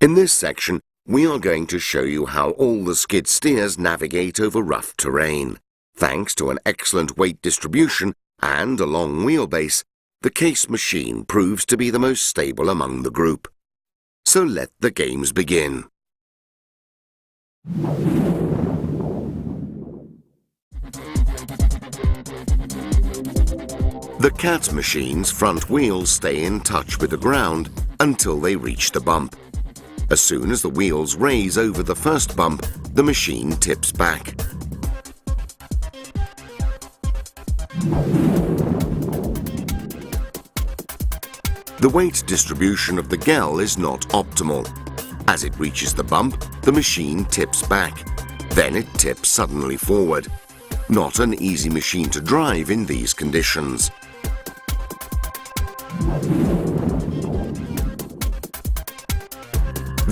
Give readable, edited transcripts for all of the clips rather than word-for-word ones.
In this section, we are going to show you how all the skid steers navigate over rough terrain. Thanks to an excellent weight distribution and a long wheelbase, the Case machine proves to be the most stable among the group. So let the games begin. The Cat machine's front wheels stay in touch with the ground until they reach the bump. As soon as the wheels raise over the first bump, the machine tips back. The weight distribution of the Gell is not optimal. As it reaches the bump, the machine tips back. Then it tips suddenly forward. Not an easy machine to drive in these conditions.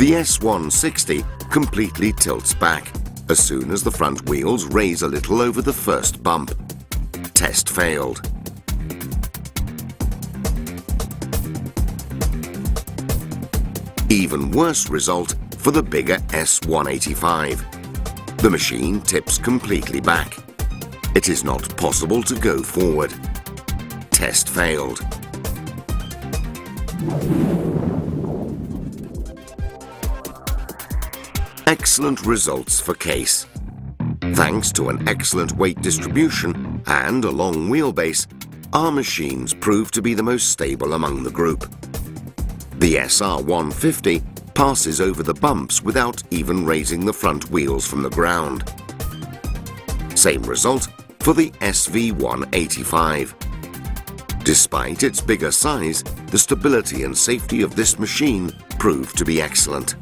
The S160 completely tilts back as soon as the front wheels raise a little over the first bump. Test failed. Even worse result for the bigger S185. The machine tips completely back. It is not possible to go forward. Test failed. Excellent results for Case. Thanks to an excellent weight distribution and a long wheelbase, our machines prove to be the most stable among the group. The SR150 passes over the bumps without even raising the front wheels from the ground. Same result for the SV185. Despite its bigger size, the stability and safety of this machine proved to be excellent.